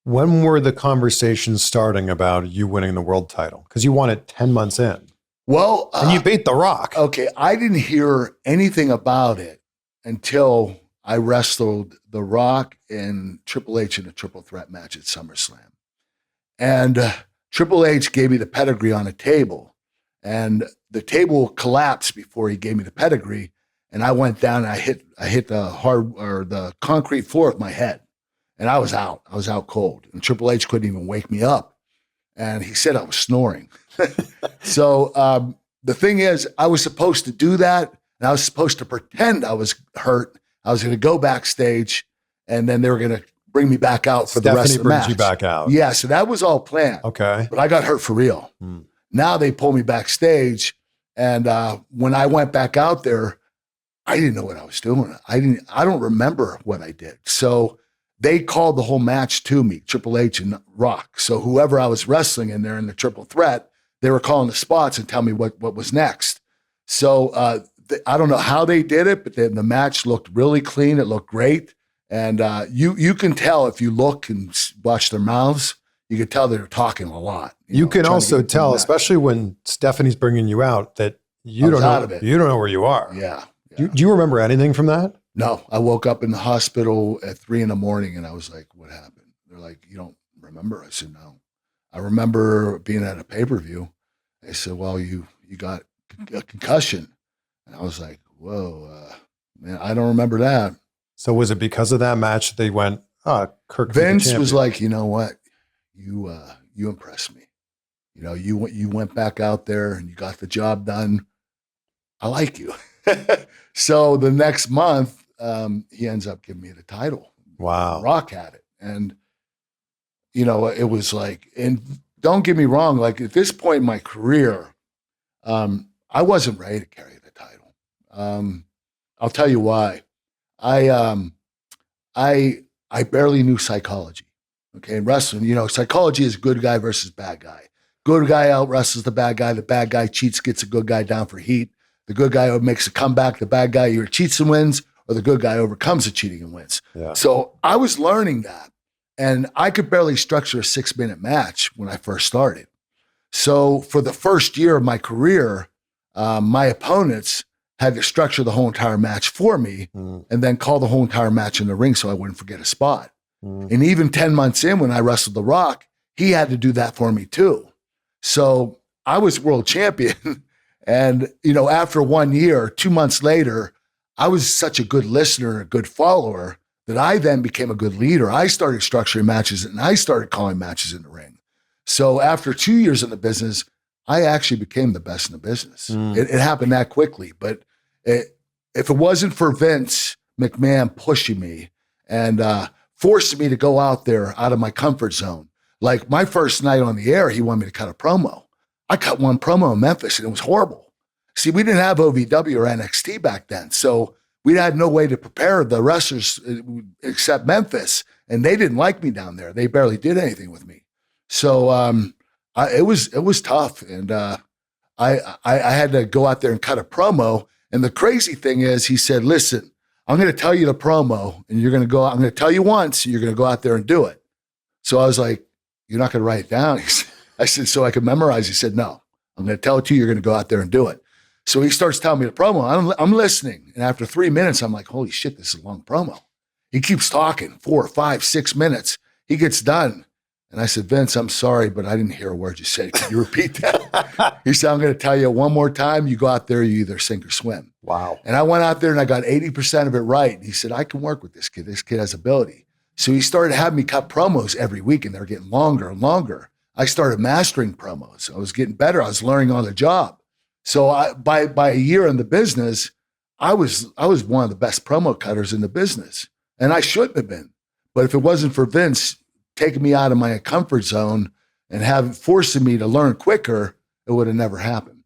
When were the conversations starting about you winning the world title? Because you won it 10 months in. Well, and you beat The Rock. Okay, I didn't hear anything about it until I wrestled The Rock and Triple H in a triple threat match at SummerSlam. And Triple H gave me the pedigree on a table. And the table collapsed before he gave me the pedigree. And I went down and I hit the concrete floor with my head. And I was out. I was out cold. And Triple H couldn't even wake me up. And he said I was snoring. So the thing is, I was supposed to do that. And I was supposed to pretend I was hurt. I was going to go backstage. And then they were going to bring me back out for the rest of the match. Stephanie brings you back out. Yeah, so that was all planned. Okay. But I got hurt for real. Now they pull me backstage. And when I went back out there, I didn't know what I was doing. I don't remember what I did. So they called the whole match to me, Triple H and Rock. So whoever I was wrestling in there in the triple threat, they were calling the spots and telling me what was next. So I don't know how they did it, but the match looked really clean. It looked great. And you can tell if you look and watch their mouths, you can tell they're talking a lot. You can also tell, especially when Stephanie's bringing you out, that you don't know where you are. Yeah. Do you remember anything from that? No, I woke up in the hospital at 3 a.m. and I was like, what happened? They're like, you don't remember? I said, no. I remember being at a pay-per-view. They said, well, you got a concussion. And I was like, whoa, man, I don't remember that. So was it because of that match that they went, Kirk? Vince was like, you know what? You impressed me. You know, you went back out there and you got the job done. I like you. So the next month, he ends up giving me the title. Wow. Rock had it. And, you know, it was like, and don't get me wrong, like at this point in my career, I wasn't ready to carry the title. I'll tell you why. I barely knew psychology. Okay. In wrestling, you know, psychology is good guy versus bad guy. Good guy out wrestles the bad guy. The bad guy cheats, gets a good guy down for heat. The good guy makes a comeback. The bad guy either cheats and wins, or the good guy overcomes the cheating and wins. Yeah. So I was learning that. And I could barely structure a 6-minute match when I first started. So for the first year of my career, my opponents had to structure the whole entire match for me and then call the whole entire match in the ring so I wouldn't forget a spot. And even 10 months in, when I wrestled The Rock, he had to do that for me too. So I was world champion. And, you know, after 1 year, 2 months later, I was such a good listener and a good follower that I then became a good leader. I started structuring matches and I started calling matches in the ring. So after 2 years in the business, I actually became the best in the business. It happened that quickly. But if it wasn't for Vince McMahon pushing me and forcing me to go out there out of my comfort zone, like my first night on the air, he wanted me to cut a promo. I cut one promo in Memphis and it was horrible. See, we didn't have OVW or NXT back then. So we had no way to prepare the wrestlers except Memphis. And they didn't like me down there. They barely did anything with me. So it was tough. And I had to go out there and cut a promo. And the crazy thing is, he said, listen, I'm going to tell you the promo and you're going to go out. I'm going to tell you once, and you're going to go out there and do it. So I was like, you're not going to write it down? I said, so I could memorize. He said, no, I'm going to tell it to you. You're going to go out there and do it. So he starts telling me the promo. I'm listening. And after 3 minutes, I'm like, holy shit, this is a long promo. He keeps talking 4, 5, 6 minutes. He gets done. And I said, Vince, I'm sorry, but I didn't hear a word you said. Can you repeat that? He said, I'm going to tell you one more time. You go out there, you either sink or swim. Wow. And I went out there and I got 80% of it right. And he said, I can work with this kid. This kid has ability. So he started having me cut promos every week, and they're getting longer and longer. I started mastering promos. I was getting better. I was learning on the job. So by a year in the business, I was one of the best promo cutters in the business. And I shouldn't have been. But if it wasn't for Vince taking me out of my comfort zone and forcing me to learn quicker, it would have never happened.